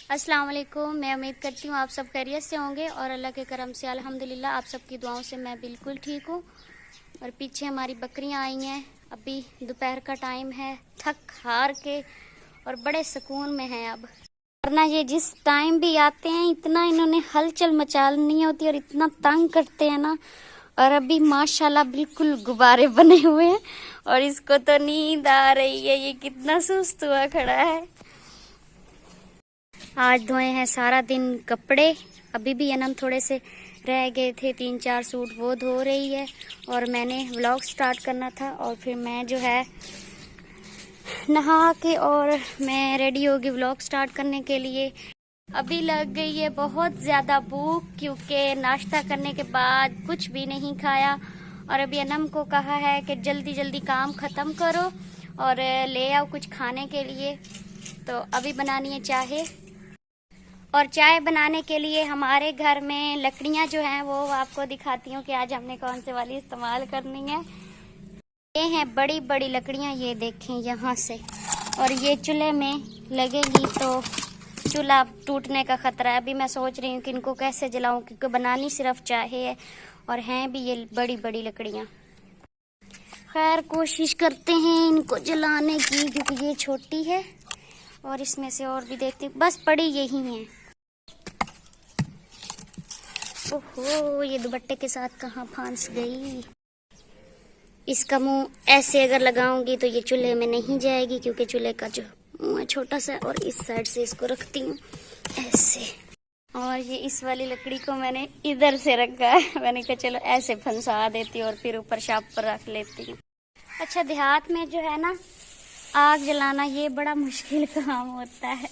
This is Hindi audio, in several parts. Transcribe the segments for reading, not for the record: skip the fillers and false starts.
अस्सलाम वालेकुम। मैं उम्मीद करती हूँ आप सब खैरियत से होंगे और अल्लाह के करम से अल्हम्दुलिल्लाह आप सबकी दुआओं से मैं बिल्कुल ठीक हूँ। और पीछे हमारी बकरियाँ आई हैं, अभी दोपहर का टाइम है, थक हार के और बड़े सुकून में हैं अब। वरना ये जिस टाइम भी आते हैं इतना इन्होंने हलचल मचानी होती और इतना तंग करते हैं ना। और अभी माशाल्लाह बिल्कुल गुब्बारे बने हुए हैं और इसको तो नींद आ रही है, ये कितना सुस्त हुआ खड़ा है। आज धोए हैं सारा दिन कपड़े, अभी भी अनम थोड़े से रह गए थे, 3-4 सूट, वो धो रही है। और मैंने व्लॉग स्टार्ट करना था और फिर मैं जो है नहा के और मैं रेडी होगी व्लॉग स्टार्ट करने के लिए। अभी लग गई है बहुत ज़्यादा भूख क्योंकि नाश्ता करने के बाद कुछ भी नहीं खाया। और अभी अनम को कहा है कि जल्दी जल्दी काम ख़त्म करो और ले आओ कुछ खाने के लिए। तो अभी बनानी है चाय, और चाय बनाने के लिए हमारे घर में लकड़ियां जो हैं वो आपको दिखाती हूँ कि आज हमने कौन से वाली इस्तेमाल करनी है। ये हैं बड़ी बड़ी लकड़ियां, ये देखें यहाँ से, और ये चूल्हे में लगेगी तो चूल्हा टूटने का खतरा है। अभी मैं सोच रही हूँ कि इनको कैसे जलाऊं क्योंकि बनानी सिर्फ चाय है और हैं भी ये बड़ी बड़ी लकड़ियाँ। खैर कोशिश करते हैं इनको जलाने की क्योंकि ये छोटी है और इसमें से और भी देखती हूँ, बस पड़ी यही है। ओहो, ये दुपट्टे के साथ कहाँ फंस गई। इसका मुंह ऐसे अगर लगाऊंगी तो ये चूल्हे में नहीं जाएगी क्योंकि चूल्हे का जो मुंह है छोटा सा, और इस साइड से इसको रखती हूँ ऐसे। और ये इस वाली लकड़ी को मैंने इधर से रखा है, मैंने कहा चलो ऐसे फंसा देती हूँ और फिर ऊपर शाप पर रख लेती हूँ। अच्छा, देहात में जो है ना आग जलाना ये बड़ा मुश्किल काम होता है,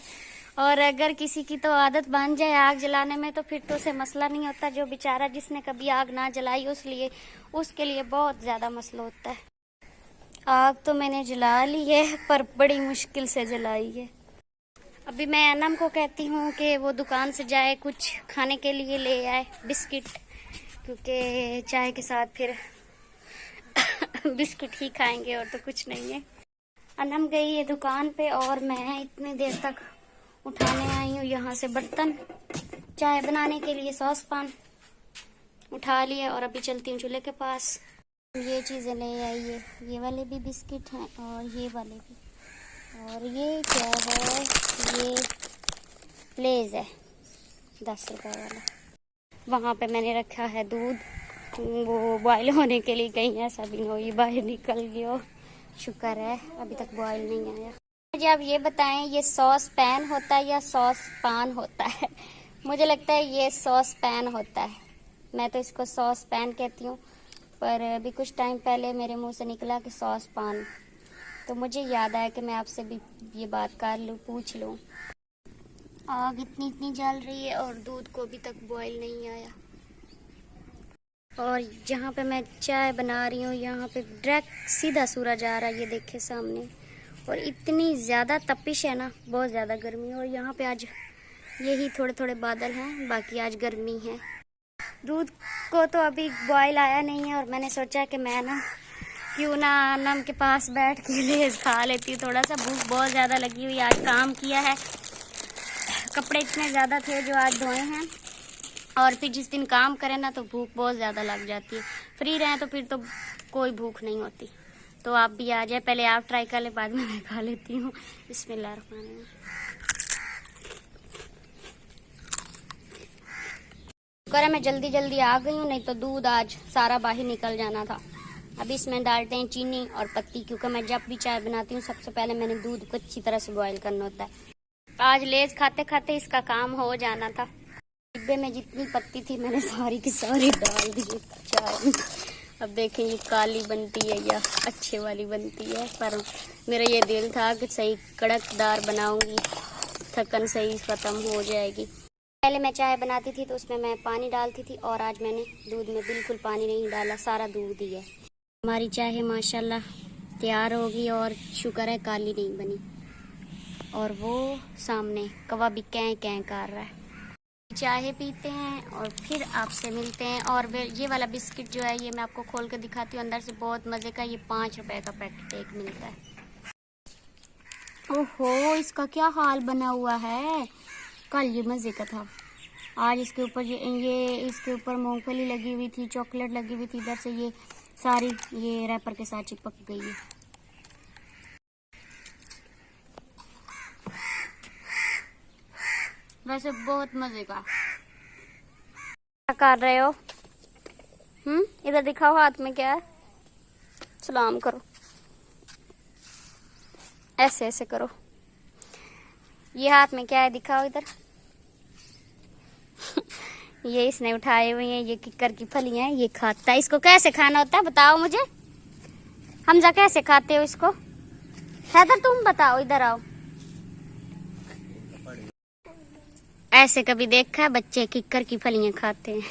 और अगर किसी की तो आदत बन जाए आग जलाने में तो फिर तो उसे मसला नहीं होता। जो बेचारा जिसने कभी आग ना जलाई उसके लिए बहुत ज़्यादा मसला होता है। आग तो मैंने जला ली है पर बड़ी मुश्किल से जलाई है। अभी मैं अनम को कहती हूँ कि वो दुकान से जाए कुछ खाने के लिए ले आए, बिस्किट, क्योंकि चाय के साथ फिर बिस्किट ही खाएंगे और तो कुछ नहीं है। अनम गई है दुकान पे और मैं इतनी देर तक उठाने आई हूँ यहाँ से बर्तन, चाय बनाने के लिए सॉस पैन उठा लिया और अभी चलती हूँ चूल्हे के पास। ये चीज़ें ले आई है, ये वाले भी बिस्किट हैं और ये वाले भी, और ये क्या है, ये लेज़ है 10 रुपए वाला। वहाँ पे मैंने रखा है दूध, वो बॉयल होने के लिए, कहीं ऐसा भी नहीं बाहर निकल गया, शुक्र है अभी तक बॉयल नहीं आया। मुझे आप ये बताएं, ये सॉस पैन होता है या सॉस पान होता है? मुझे लगता है ये सॉस पैन होता है, मैं तो इसको सॉस पैन कहती हूँ, पर अभी कुछ टाइम पहले मेरे मुंह से निकला कि सॉस पान, तो मुझे याद आया कि मैं आपसे भी ये बात कर लूँ, पूछ लूँ। आग इतनी जल रही है और दूध को अभी तक बॉयल नहीं आया। और जहाँ पे मैं चाय बना रही हूँ यहाँ पे डायरेक्ट सीधा सूरज आ रहा है, ये देखे सामने, और इतनी ज़्यादा तपिश है ना, बहुत ज़्यादा गर्मी है। और यहाँ पे आज यही थोड़े थोड़े बादल हैं, बाकी आज गर्मी है। दूध को तो अभी बॉयल आया नहीं है और मैंने सोचा कि मैं ना क्यों ना अनम के पास बैठ के लेज़ खा लेती हूँ, थोड़ा सा भूख बहुत ज़्यादा लगी हुई। आज काम किया है, कपड़े इतने ज़्यादा थे जो आज धोए हैं, और फिर जिस दिन काम करें ना तो भूख बहुत ज़्यादा लग जाती है। फ्री रहें तो फिर तो कोई भूख नहीं होती। तो आप भी आ जाए, पहले आप ट्राई कर ले, बाद में मैं खा लेती हूँ। बिस्मिल्लाहिर्रहमानिर्रहीम। शुक्र मैं जल्दी जल्दी आ गई हूँ, नहीं तो दूध आज सारा बाहर निकल जाना था। अभी इसमें डालते हैं चीनी और पत्ती, क्योंकि मैं जब भी चाय बनाती हूँ सबसे पहले मैंने दूध को अच्छी तरह से बॉयल करना होता है। आज लेज़ खाते खाते इसका काम हो जाना था। डिब्बे में जितनी पत्ती थी मैंने सारी की सारी डाल दी चाय में। अब देखें ये काली बनती है या अच्छे वाली बनती है, पर मेरा ये दिल था कि सही कड़कदार बनाऊंगी, थकन सही ख़त्म हो जाएगी। पहले मैं चाय बनाती थी तो उसमें मैं पानी डालती थी, और आज मैंने दूध में बिल्कुल पानी नहीं डाला, सारा दूध ही है। हमारी चाय माशाल्लाह तैयार होगी और शुक्र है काली नहीं बनी। और वो सामने कौवा भी कैं कैं कर रहा है। चाय पीते हैं और फिर आपसे मिलते हैं। और ये वाला बिस्किट जो है ये मैं आपको खोल कर दिखाती हूँ, अंदर से बहुत मज़े का, ये 5 रुपए का पैकेट एक मिलता है। ओहो, इसका क्या हाल बना हुआ है, कल ये मजे का था। आज इसके ऊपर ये इसके ऊपर मूंगफली लगी हुई थी, चॉकलेट लगी हुई थी, इधर से ये सारी ये रैपर के साथ चिपक गई है। वैसे बहुत मजे का। क्या कर रहे हो? इधर दिखाओ हाथ में क्या है। सलाम करो, ऐसे ऐसे करो। ये हाथ में क्या है दिखाओ इधर। ये इसने उठाए हुए हैं, ये किक्कर की फलियां हैं, ये खाता है। इसको कैसे खाना होता है बताओ मुझे। हमजा कैसे खाते हो इसको? हैदर तुम बताओ, इधर आओ। ऐसे कभी देखा है बच्चे किक्कर की फलियां खाते हैं?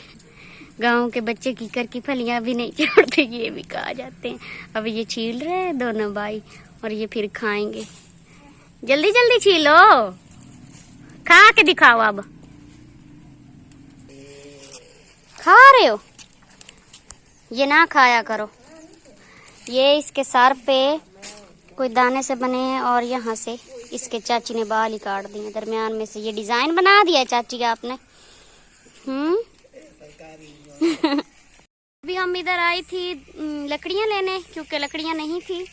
गांव के बच्चे किक्कर की फलियां भी नहीं छोड़ते, ये भी खा जाते हैं। अब ये छील रहे हैं दोनों भाई और ये फिर खाएंगे। जल्दी जल्दी छीलो, खा के दिखाओ। अब खा रहे हो? ये ना खाया करो। ये इसके सर पे कोई दाने से बने हैं और यहाँ से इसके चाची ने बाल ही काट दिए, दरमियान में से ये डिजाइन बना दिया है चाची का आपने। अभी हम इधर आई थी लकड़ियाँ लेने, क्योंकि लकड़ियाँ नहीं थी।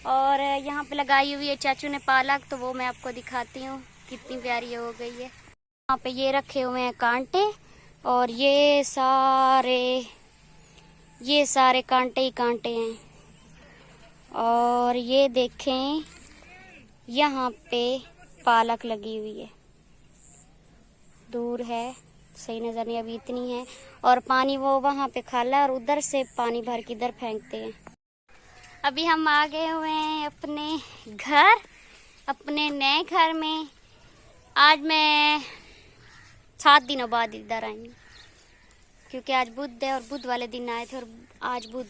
और यहाँ पे लगाई हुई है चाचू ने पालक, तो वो मैं आपको दिखाती हूँ कितनी प्यारी हो गई है। यहाँ पे ये रखे हुए हैं कांटे, और ये सारे कांटे ही कांटे हैं। और ये देखें यहाँ पे पालक लगी हुई है, दूर है सही नजर नहीं, अभी इतनी है। और पानी वो वहाँ पे खाला है और उधर से पानी भर के इधर फेंकते हैं। अभी हम आ गए हुए हैं अपने घर, अपने नए घर में। आज मैं 7 दिनों बाद इधर आई हूँ, क्योंकि आज बुध है और बुध वाले दिन आए थे, और आज बुध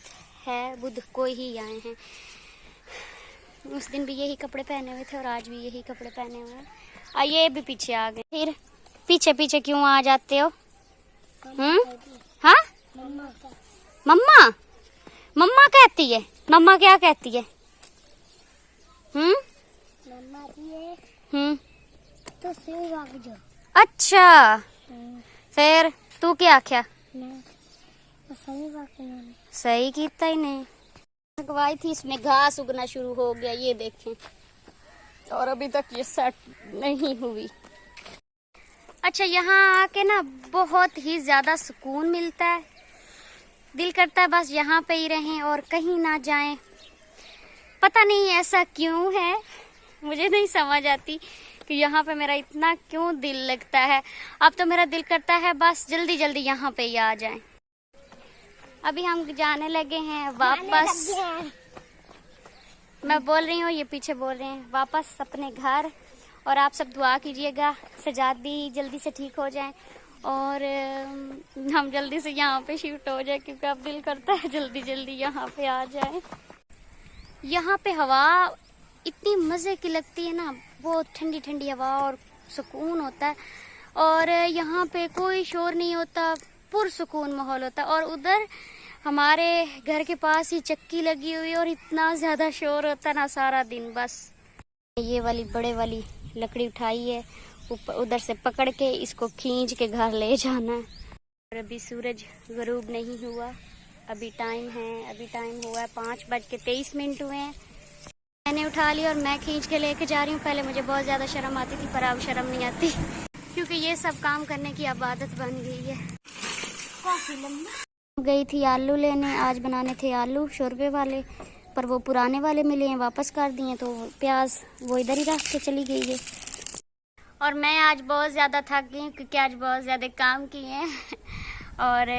है, बुध को ही आए हैं। उस दिन भी यही कपड़े पहने हुए थे और आज भी यही कपड़े पहने हुए हैं। और ये भी पीछे आ गए। फिर पीछे पीछे क्यों आ जाते हो? हाँ, मम्मा मम्मा कहती है। मम्मा क्या कहती है? मम्मा तो सही भाग जाओ। अच्छा, फिर तू क्या आख्या? सही कीता ही नहीं। लगवाई थी, इसमें घास उगना शुरू हो गया, ये देखें, और अभी तक ये सेट नहीं हुई। अच्छा, यहाँ आके ना बहुत ही ज्यादा सुकून मिलता है। दिल करता है बस यहाँ पे ही रहें और कहीं ना जाएं। पता नहीं ऐसा क्यों है, मुझे नहीं समझ आती कि यहाँ पे मेरा इतना क्यों दिल लगता है। अब तो मेरा दिल करता है बस जल्दी जल्दी यहाँ पे ही आ जाएं। अभी हम जाने लगे हैं वापस। मैं बोल रही हूँ, ये पीछे बोल रहे हैं, वापस अपने घर। और आप सब दुआ कीजिएगा सजाद भी जल्दी से ठीक हो जाए और हम जल्दी से यहाँ पे शिफ्ट हो जाए, क्योंकि अब दिल करता है जल्दी जल्दी यहाँ पे आ जाए। यहाँ पे हवा इतनी मज़े की लगती है ना, बहुत ठंडी ठंडी हवा और सुकून होता है। और यहाँ पे कोई शोर नहीं होता, पुरसुकून माहौल होता है। और उधर हमारे घर के पास ही चक्की लगी हुई और इतना ज़्यादा शोर होता है ना सारा दिन। बस ये वाली बड़े वाली लकड़ी उठाई है, ऊपर उधर से पकड़ के इसको खींच के घर ले जाना है। और अभी सूरज गरूब नहीं हुआ, अभी टाइम हुआ है 5:23 हुए हैं। मैंने उठा लिया और मैं खींच के लेके जा रही हूँ। पहले मुझे बहुत ज़्यादा शर्म आती थी, पर अब शर्म नहीं आती, क्योंकि ये सब काम करने की अब आदत बन गई है। काफी लंबा गई थी आलू लेने, आज बनाने थे आलू शोरबे वाले, पर वो पुराने वाले मिले हैं, वापस कर दिए। तो प्याज वो इधर ही रख के चली गई है। और मैं आज बहुत ज़्यादा थक गई हूँ, क्योंकि आज बहुत ज़्यादा काम किए हैं। और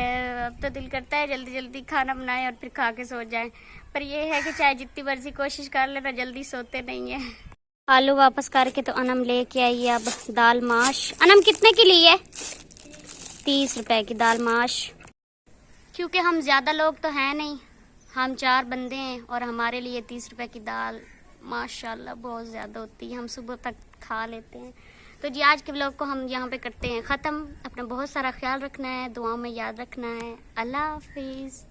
अब तो दिल करता है जल्दी जल्दी खाना बनाएं और फिर खा के सो जाएं, पर ये है कि चाहे जितनी मर्जी कोशिश कर लेना, जल्दी सोते नहीं है। आलू वापस करके तो अनम लेके आई है अब दाल माश। अनम कितने की ली है? 30 रुपए की दाल माश। क्योंकि हम ज़्यादा लोग तो हैं नहीं, हम 4 बंदे हैं, और हमारे लिए 30 रुपए की दाल माशाल्लाह बहुत ज़्यादा होती है, हम सुबह तक खा लेते हैं। तो जी आज के व्लॉग को हम यहाँ पे करते हैं ख़त्म। अपना बहुत सारा ख्याल रखना है, दुआओं में याद रखना है। अल्लाह हाफिज़।